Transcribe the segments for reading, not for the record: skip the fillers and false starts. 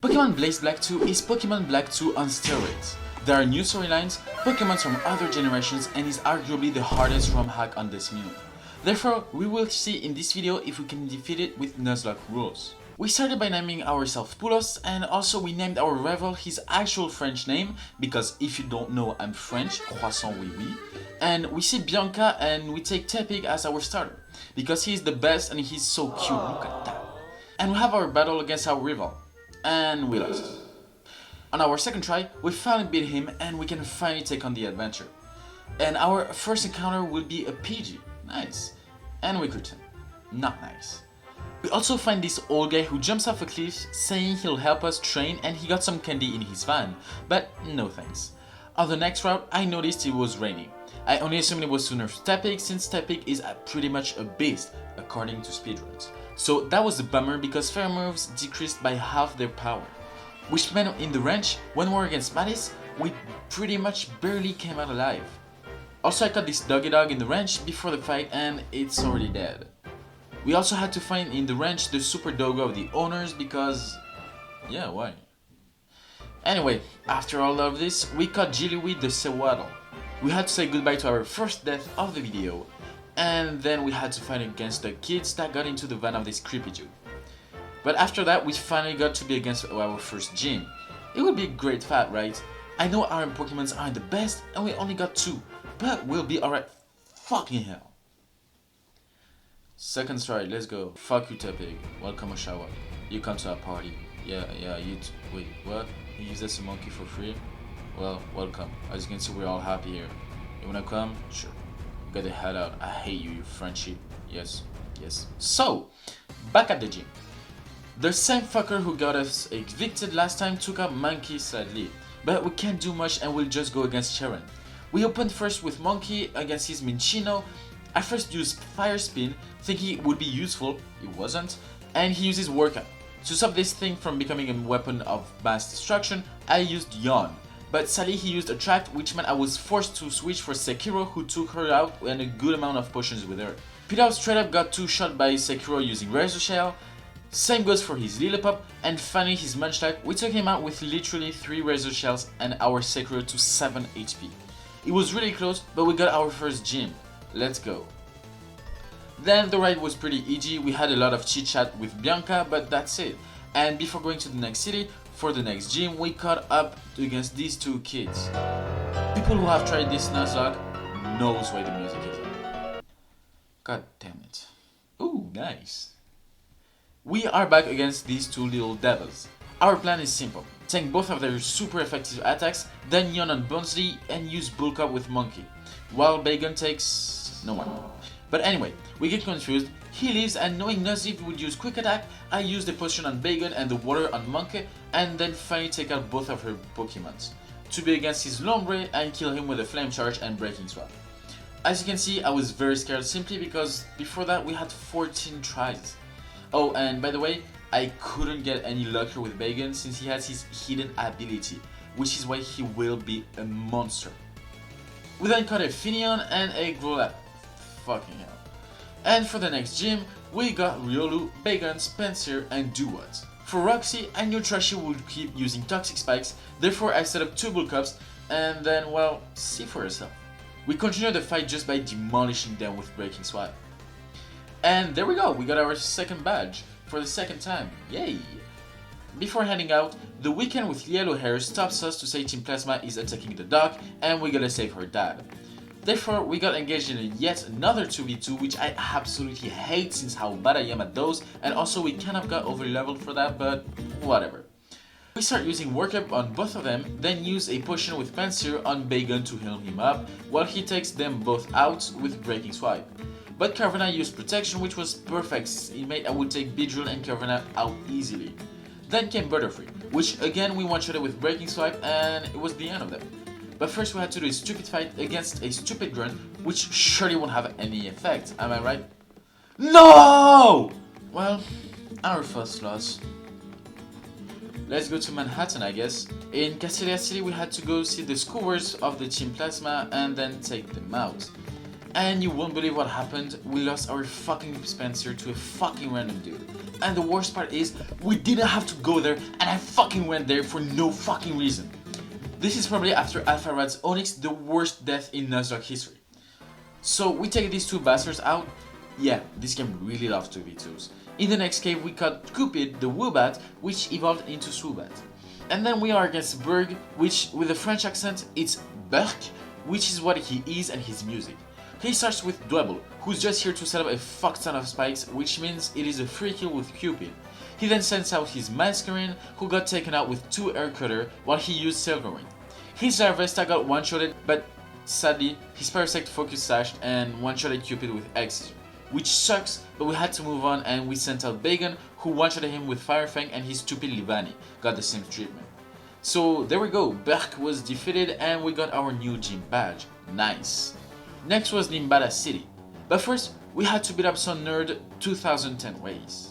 Pokemon Blaze Black 2 is Pokemon Black 2 on steroids. There are new storylines, Pokemon from other generations, and is arguably the hardest ROM hack on this menu. Therefore, we will see in this video if we can defeat it with Nuzlocke rules. We started by naming ourselves Poulos, and also we named our rival his actual French name, because if you don't know, I'm French, croissant oui oui. And we see Bianca and we take Tepig as our starter, because he's the best and he's so cute, look at that. And we have our battle against our rival, and we lost. On our second try, we finally beat him and we can finally take on the adventure. And our first encounter will be a PG, nice. And we crit him, not nice. We also find this old guy who jumps off a cliff saying he'll help us train and he got some candy in his van, but no thanks. On the next route, I noticed it was raining. I only assumed it was to nerf Tepig since Tepig is pretty much a beast, according to speedruns. So that was a bummer because fire moves decreased by half their power. Which meant in the range, when we were against Mattis, we pretty much barely came out alive. Also I caught this doggy dog in the range before the fight and it's already dead. We also had to find in the range the super doggo of the owners because... yeah, why? Anyway, after all of this, we caught Jillyweed the Sewaddle. We had to say goodbye to our first death of the video, and then we had to fight against the kids that got into the van of this creepy dude. But after that, we finally got to be against our first gym. It would be a great fight, right? I know our Pokemons aren't the best, and we only got 2, but we'll be alright. Fucking hell. Second stride, let's go. Fuck you, Tepig. Welcome, Oshawa. You come to our party. Yeah, you wait, what? You use this a monkey for free? Well, welcome. As you can see, we're all happy here. You wanna come? Sure. Get the head out. I hate you, you Frenchie. Yes. So, back at the gym. The same fucker who got us evicted last time took out Monkey sadly, but we can't do much and we'll just go against Sharon. We opened first with Monkey against his Minchino. I first used Fire Spin, thinking it would be useful, it wasn't, and he uses Workout. To stop this thing from becoming a weapon of mass destruction, I used Yawn, but sadly he used Attract, which meant I was forced to switch for Sekiro, who took her out and a good amount of potions with her. Pilaf straight up got 2 shot by Sekiro using Razor Shell. Same goes for his Lillipup, and finally his Munchlack. We took him out with literally 3 Razor Shells and our Sekiro to 7 HP. It was really close, but we got our first gym. Let's go. Then the ride was pretty easy, we had a lot of chit chat with Bianca, but that's it. And before going to the next city, for the next gym, we caught up against these 2 kids. People who have tried this Nuzlocke knows why the music is on. God damn it. Ooh, nice. We are back against these 2 little devils. Our plan is simple. Tank both of their super effective attacks, then Yawn on Bonsley and use Bulk Up with Monkey. While Bagon takes... no one. But anyway, we get confused, he leaves and knowing Nuzzy would use Quick Attack, I use the potion on Bagon and the water on Monkey and then finally take out both of her Pokemons. To be against his Lombre and kill him with a Flame Charge and Breaking Swap. As you can see, I was very scared simply because before that we had 14 tries. Oh, and by the way, I couldn't get any luckier with Bagon since he has his hidden ability, which is why he will be a monster. We then caught a Finion and a Growlithe. Fucking hell. And for the next gym, we got Riolu, Bagon, Spencer, and Duwat. For Roxy, I knew Trashy would keep using Toxic Spikes, therefore I set up 2 Bull Cups, and then, well, see for yourself. We continued the fight just by demolishing them with Breaking Swap. And there we go, we got our second badge, for the second time, yay! Before heading out, the weekend with Yellow Hair stops us to say Team Plasma is attacking the dock and we gotta save her dad. Therefore, we got engaged in yet another 2v2 which I absolutely hate since how bad I am at those, and also we kind of got over leveled for that, but whatever. We start using Work Up on both of them, then use a potion with Pansear on Bagon to heal him up, while he takes them both out with Breaking Swipe. But Carvanha used Protection, which was perfect, it made I would take Beedrill and Carvanha out easily. Then came Butterfree, which again we one-shotted with Breaking Swipe and it was the end of them. But first we had to do a stupid fight against a stupid grunt, which surely won't have any effect, am I right? No! Well, our first loss. Let's go to Manhattan, I guess. In Castelia City we had to go see the scores of the Team Plasma and then take them out. And you won't believe what happened, we lost our fucking Spencer to a fucking random dude. And the worst part is, we didn't have to go there, and I fucking went there for no fucking reason. This is probably, after Alpha Rad's Onyx, the worst death in Nuzlocke history. So we take these two bastards out. Yeah, this game really loves 2v2s. In the next cave we caught Cupid, the Woobat, which evolved into Swoobat. And then we are against Berg, which with a French accent it's Berg, which is what he is and his music. He starts with Dwebble, who's just here to set up a fuck ton of spikes, which means it is a free kill with Cupid. He then sends out his Masquerade, who got taken out with 2 air cutter while he used Silver Ring. His Larvesta got one-shotted, but sadly his Parasect focus slashed and one-shotted Cupid with X, which sucks, but we had to move on and we sent out Bagon, who one-shotted him with Firefang, and his stupid Livani got the same treatment. So there we go, Berk was defeated and we got our new gym badge. Nice. Next was Nimbada City, but first we had to beat up some nerd 2010 ways.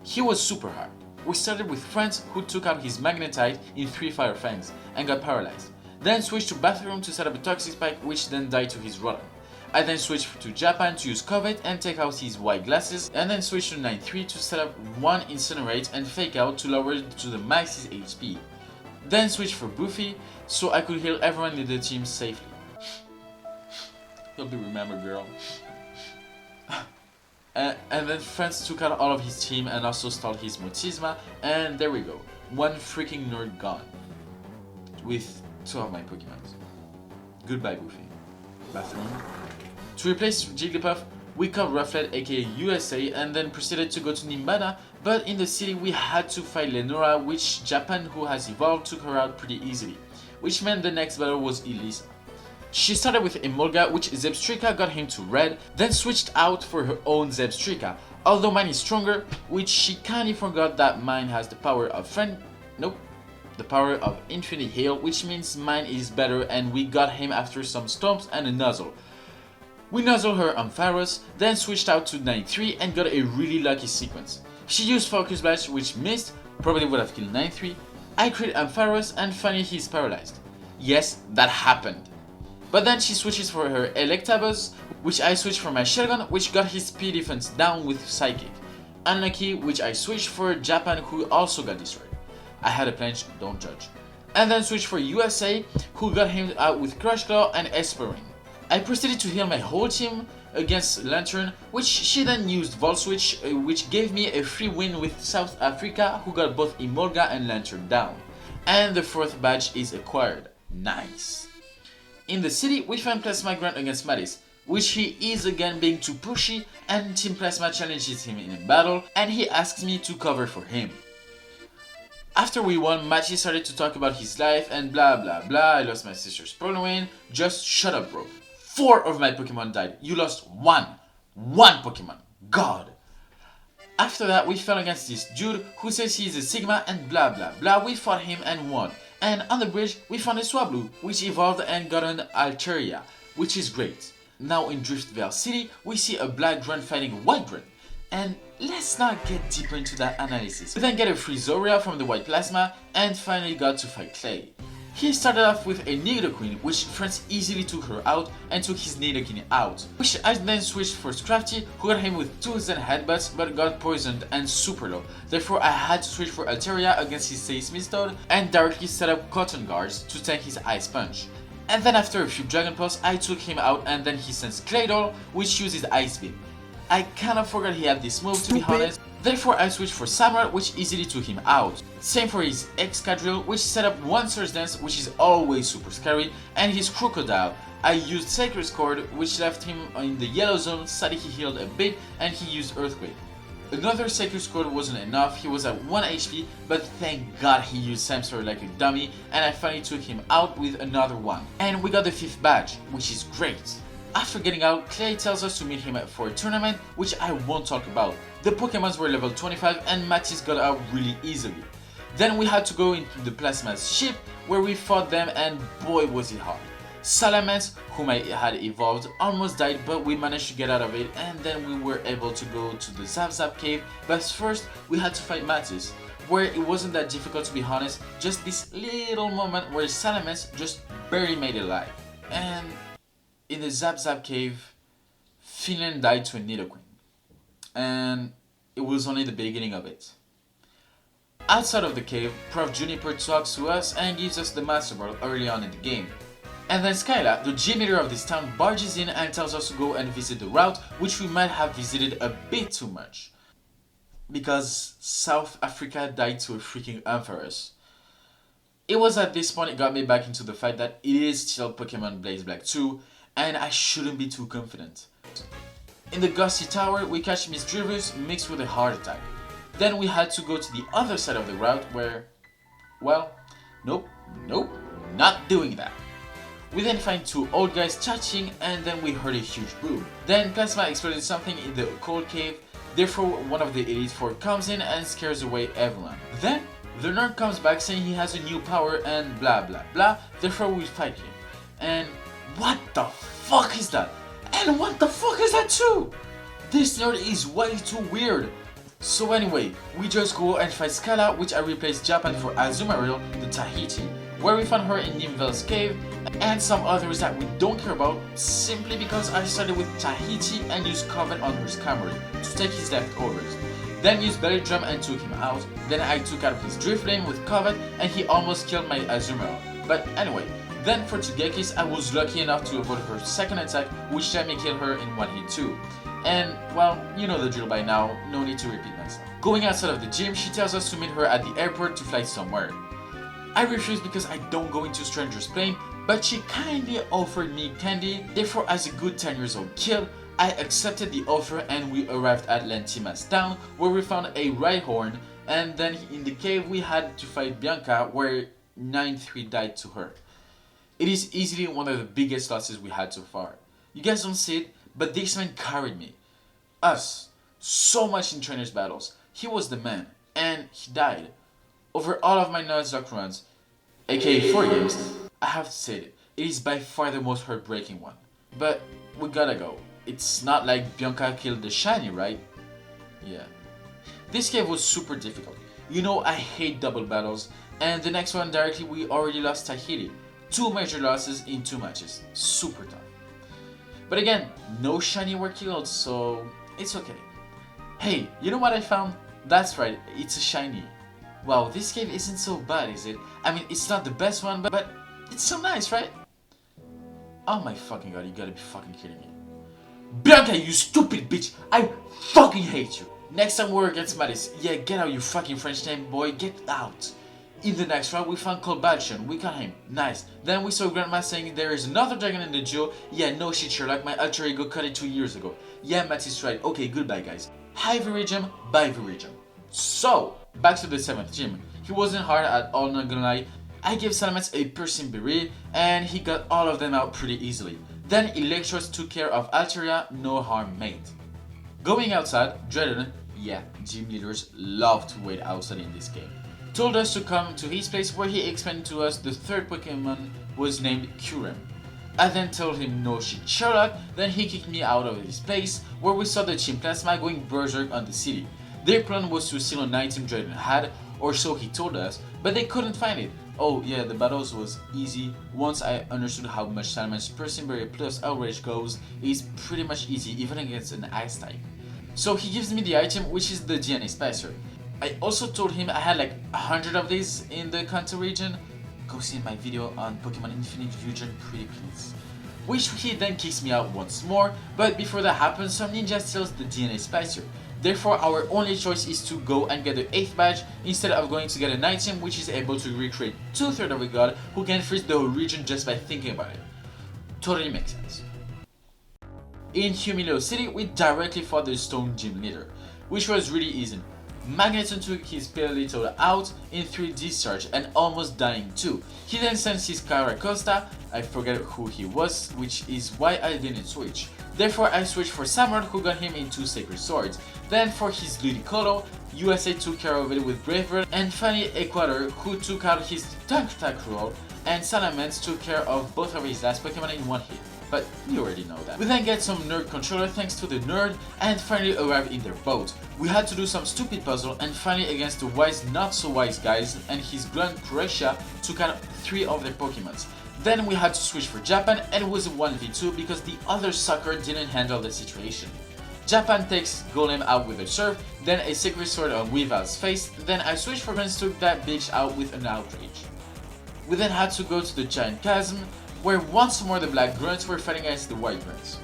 He was super hard. We started with France, who took out his Magnetite in 3 Firefangs and got paralyzed. Then switched to Bathroom to set up a Toxic Spike, which then died to his Rotom. I then switched to Japan to use Covet and take out his white glasses, and then switched to 9-3 to set up 1 Incinerate and Fake Out to lower it to the max his HP. Then switched for Buffy so I could heal everyone in the team safely. You'll be remembered, girl. And then France took out all of his team and also stalled his Mutisma, and there we go. 1 freaking nerd gone. With 2 of my Pokemons. Goodbye, Buffy. Bathroom. To replace Jigglypuff, we caught Rufflet aka USA and then proceeded to go to Nimbada, but in the city we had to fight Lenora, which Japan, who has evolved, took her out pretty easily, which meant the next battle was Elisa. She started with Emolga, which Zebstrika got him to red, then switched out for her own Zebstrika, although mine is stronger, which she kinda forgot that mine has the power of the power of Infinite Hail, which means mine is better, and we got him after some stomps and a nuzzle. We nuzzled her on Pharos, then switched out to 9-3 and got a really lucky sequence. She used Focus Blast, which missed, probably would have killed 9-3. I crit Ampharos and finally he's paralyzed. Yes, that happened. But then she switches for her Electabuzz, which I switched for my Shelgon, which got his speed defense down with Psychic. Unlucky, which I switched for Japan, who also got destroyed. I had a planche, don't judge. And then switched for USA, who got him out with Crush Claw and Espering. I proceeded to heal my whole team against Lantern, which she then used Volt Switch, which gave me a free win with South Africa, who got both Emolga and Lantern down. And the 4th badge is acquired. Nice. In the city, we found Plasma Grunt against Mattis, which he is again being too pushy, and Team Plasma challenges him in a battle, and he asks me to cover for him. After we won, Matty started to talk about his life and blah blah blah, I lost my sister's Purloin. Just shut up, bro. 4 of my Pokemon died. You lost 1. 1 Pokemon. God. After that, we fell against this dude who says he is a Sigma and blah blah blah. We fought him and won. And on the bridge, we found a Swablu, which evolved and got an Altaria, which is great. Now in Driftvale City, we see a black grunt fighting a white grunt. And let's not get deeper into that analysis. We then get a free Zoria from the white plasma and finally got to fight Clay. He started off with a Nidoqueen, which France easily took her out and took his Nidoking out, which I then switched for Scrafty, who got him with 2 Zen Headbutts but got poisoned and super low. Therefore I had to switch for Altaria against his Seismistode and directly set up Cotton Guards to tank his Ice Punch. And then after a few Dragon Pulse I took him out and then he sends Claydol, which uses Ice Beam. I kinda forgot he had this move, to be honest. Therefore I switched for Samurott, which easily took him out. Same for his Excadrill, which set up 1 Surge Dance, which is always super scary, and his Crocodile. I used Sacred Cord, which left him in the yellow zone, sadly he healed a bit, and he used Earthquake. Another Sacred Cord wasn't enough, he was at 1 HP, but thank god he used Samsor like a dummy, and I finally took him out with another one. And we got the 5th badge, which is great. After getting out, Clay tells us to meet him for a tournament, which I won't talk about. The Pokemons were level 25 and Matisse got out really easily. Then we had to go into the Plasma's ship, where we fought them and boy was it hard. Salamence, whom I had evolved, almost died, but we managed to get out of it, and then we were able to go to the Zap Zap cave, but first we had to fight Matisse, where it wasn't that difficult, to be honest, just this little moment where Salamence just barely made it alive. And in the Zap Zap cave, Finland died to a Nidoqueen. And it was only the beginning of it. Outside of the cave, Prof. Juniper talks to us and gives us the Master Ball early on in the game. And then Skyla, the gym leader of this town, barges in and tells us to go and visit the route, which we might have visited a bit too much. Because South Africa died to a freaking Ampharos. It was at this point it got me back into the fact that it is still Pokemon Blaze Black 2, and I shouldn't be too confident. In the Gusty Tower, we catch Misdreavus mixed with a heart attack. Then we had to go to the other side of the route where, well, nope, not doing that. We then find two old guys chatting and then we heard a huge boom. Then Plasma exploded something in the cold cave, therefore one of the Elite Four comes in and scares away everyone. Then the nerd comes back saying he has a new power and blah blah blah, therefore we fight him. And what the fuck is that? And what the fuck is that too? This nerd is way too weird. So anyway, we just go and fight Scala, which I replaced Japan for Azumarill, the Tahiti, where we found her in Nimvel's cave, and some others that we don't care about, simply because I started with Tahiti and used Covet on her Skarmory to take his leftovers. Then used Belly Drum and took him out, then I took out his Driftlane with Covet and he almost killed my Azumarill. But anyway, then for Togekis I was lucky enough to avoid her second attack, which let me kill her in one hit too. And, well, you know the drill by now, no need to repeat myself. Going outside of the gym, she tells us to meet her at the airport to fly somewhere. I refused because I don't go into strangers' plane, but she kindly offered me candy, therefore as a good 10 years old kid, I accepted the offer and we arrived at Lantima's town, where we found a Rhyhorn, and then in the cave we had to fight Bianca, where 9-3 died to her. It is easily one of the biggest losses we had so far. You guys don't see it, but this man carried me. Us. So much in trainers battles. He was the man. And he died. Over all of my Nuzlocke runs, aka 4 games, I have to say it is by far the most heartbreaking one. But we gotta go. It's not like Bianca killed the shiny, right? Yeah. This cave was super difficult. You know I hate double battles. And the next one directly we already lost Tahiti. 2 major losses in 2 matches. Super tough. But again, no shiny were killed, so it's okay. Hey, you know what I found? That's right, it's a shiny. Wow, this cave isn't so bad, is it? I mean, it's not the best one, but it's so nice, right? Oh my fucking god, you gotta be fucking kidding me. Bianca, you stupid bitch! I fucking hate you! Next time we're against Mattis, yeah, get out you fucking French name boy, get out! In the next round, we found Colbation, we got him, nice. Then we saw Grandma saying there is another dragon in the duo. Yeah, no shit Sherlock, my alter ego cut it 2 years ago. Yeah, Matt is right, okay, goodbye guys. Hi Viridium, bye Viridium. So, back to the 7th gym. He wasn't hard at all, not gonna lie. I gave Salamence a piercing berry, and he got all of them out pretty easily. Then Electros took care of Alteria, no harm made. Going outside, Dredon, yeah, gym leaders love to wait outside in this game, told us to come to his place where he explained to us the 3rd Pokemon was named Curem. I then told him no shit Sherlock, then he kicked me out of his place where we saw the Team Plasma going berserk on the city. Their plan was to steal an item Dredon had, or so he told us, but they couldn't find it. Oh yeah, the battles was easy. Once I understood how much Salamance's Piercing Berry plus Outrage goes, it's pretty much easy even against an Ice type. So he gives me the item, which is the DNA Spicer. I also told him I had like 100 of these in the Kanto region. Go see my video on Pokemon Infinite Fusion pretty please. Which he then kicks me out once more, but before that happens some ninja steals the DNA Spicer. Therefore our only choice is to go and get the 8th badge instead of going to get an item which is able to recreate 2/3 of a god who can freeze the whole region just by thinking about it. Totally makes sense. In Humilio City we directly fought the Stone Gym Leader, which was really easy. Magneton took his Paleto out in 3 discharge and almost dying too. He then sends his Caracosta, I forget who he was, which is why I didn't switch. Therefore I switched for Samurott who got him in 2 Sacred Swords. Then for his Ludicolo, USA took care of it with Braveheart, and finally Equator who took out his Tank Attack roll, and Salamence took care of both of his last Pokemon in 1 hit. But you already know that. We then get some nerd controller thanks to the nerd and finally arrived in their boat. We had to do some stupid puzzle and finally against the wise not so wise guys, and his Grand Croatia took out 3 of their Pokemons. Then we had to switch for Japan and it was a 1v2 because the other sucker didn't handle the situation. Japan takes Golem out with a serve, then a Secret Sword on Weaver's face, then I switch for Prince took that bitch out with an outrage. We then had to go to the Giant Chasm, where once more the Black Grunts were fighting against the White Grunts.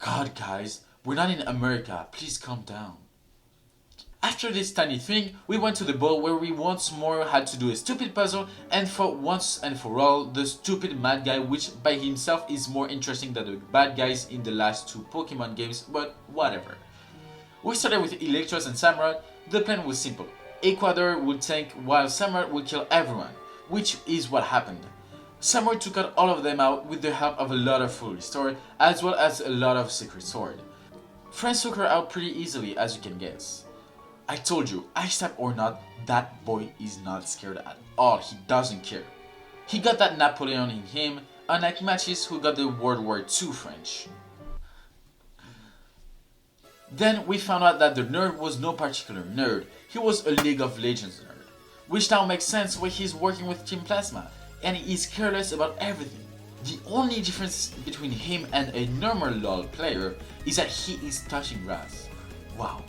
God guys, we're not in America, please calm down. After this tiny thing, we went to the ball where we once more had to do a stupid puzzle and fought once and for all the stupid mad guy, which by himself is more interesting than the bad guys in the last 2 Pokemon games, but whatever. We started with Electros and Samurott. The plan was simple. Ecuador would tank while Samurott would kill everyone, which is what happened. Samurott took out all of them out with the help of a lot of Full Restore, as well as a lot of Secret Sword. France took her out pretty easily, as you can guess. I told you, ice type or not, that boy is not scared at all, he doesn't care. He got that Napoleon in him, unlike Matisse who got the World War II French. Then we found out that the nerd was no particular nerd, he was a League of Legends nerd. Which now makes sense when he's working with Team Plasma, and he is careless about everything. The only difference between him and a normal LoL player is that he is touching grass. Wow.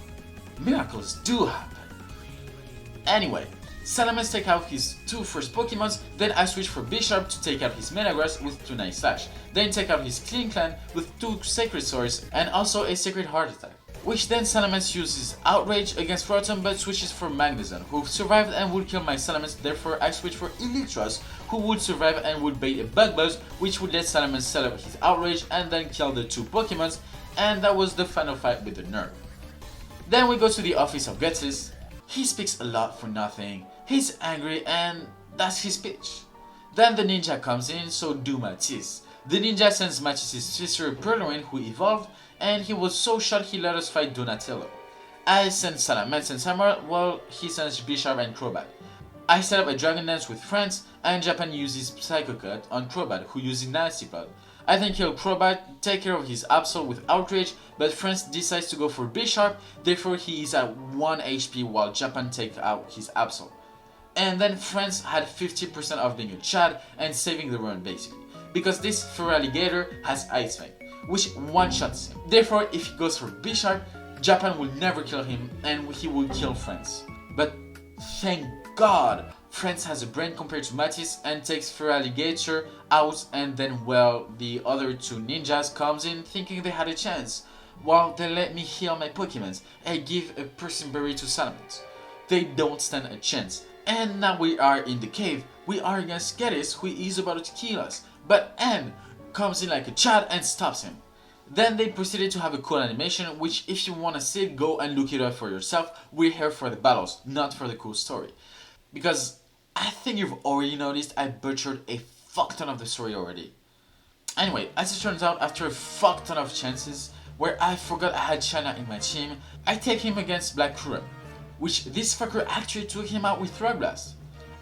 Miracles do happen. Anyway, Salamence take out his 2 first Pokemons, then I switch for Bisharp to take out his Metagross with 2 Night Slash, then take out his Clean Clan with 2 Sacred Swords and also a Sacred Heart attack. Which then Salamence uses Outrage against Rotom but switches for Magnezone, who survived and would kill my Salamence, therefore I switch for Electros, who would survive and would bait a Bug Buzz, which would let Salamence set up his Outrage and then kill the 2 Pokemons, and that was the final fight with the nerd. Then we go to the office of Ghetsis. He speaks a lot for nothing, he's angry and that's his pitch. Then the ninja comes in, so do Matisse. The ninja sends Matisse's sister Purloin, who evolved, and he was so shocked he let us fight Donatello. I send Salamence and Samurott, while he sends Bisharp and Crobat. I set up a Dragon Dance with France, and Japan uses Psycho Cut on Crobat, who uses Nasty Plot. I then kill Crobat, take care of his Absol with Outrage, but France decides to go for Bisharp, therefore he is at 1 HP while Japan takes out his Absol. And then France had 50% of being a Chad and saving the run basically, because this Feraligatr has Ice Fang, which one-shots him. Therefore if he goes for Bisharp, Japan will never kill him and he will kill France. But thank God, France has a brain compared to Matisse and takes Feraligatr out, and then well, the other 2 ninjas comes in thinking they had a chance. While they let me heal my Pokemons and give a Person Berry to Salamence. They don't stand a chance. And now we are in the cave, we are against Geddes who is about to kill us, but Anne comes in like a Chad and stops him. Then they proceeded to have a cool animation, which if you wanna see it, go and look it up for yourself. We're here for the battles, not for the cool story. Because I think you've already noticed I butchered a fuck ton of the story already. Anyway, as it turns out, after a fuck ton of chances, where I forgot I had China in my team, I take him against Black Kuram, which this fucker actually took him out with Rock Blast.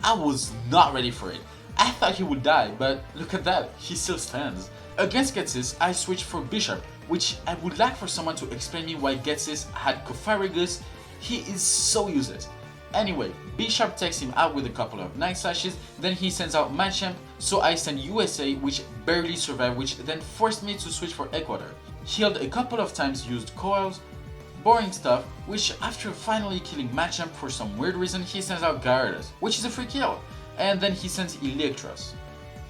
I was not ready for it. I thought he would die, but look at that, he still stands. Against Ghetsis, I switched for Bisharp, which I would like for someone to explain me why Ghetsis had Cofarigus. He is so useless. Anyway, Bisharp takes him out with a couple of Night Slashes, then he sends out Machamp, so I send USA, which barely survived, which then forced me to switch for Ecuador. Healed a couple of times, used coils, boring stuff, which after finally killing Machamp for some weird reason, he sends out Gyarados, which is a free kill, and then he sends Electros,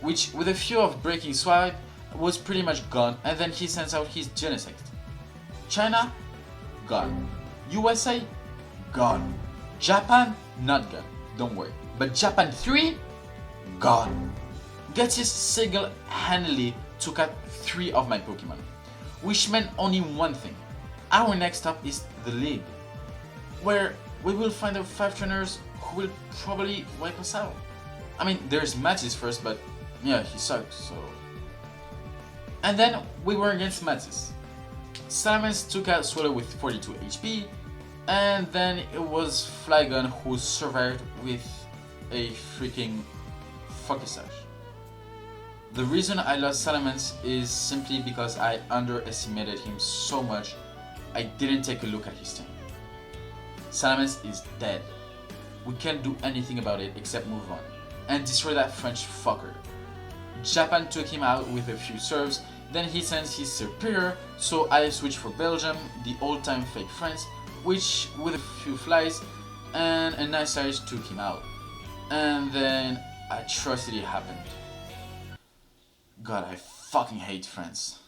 which with a few of Breaking Swipe was pretty much gone, and then he sends out his Genesect. China, gone. USA, gone. Japan, not gone, don't worry. But Japan 3, gone. Ghetsis single-handedly took out 3 of my Pokemon, which meant only one thing. Our next stop is the League, where we will find out 5 trainers who will probably wipe us out. I mean, there's Matisse first, but yeah, he sucks, so... And then we were against Matisse. Salamence took out Swallow with 42 HP, and then it was Flygon who survived with a freaking Fuckasash. The reason I lost Salamence is simply because I underestimated him so much, I didn't take a look at his team. Salamence is dead. We can't do anything about it except move on and destroy that French fucker. Japan took him out with a few serves, Then he sends his superior, so I switch for Belgium, the old-time fake France, which with a few flies and a nice ice took him out. And then atrocity happened. God, I fucking hate France.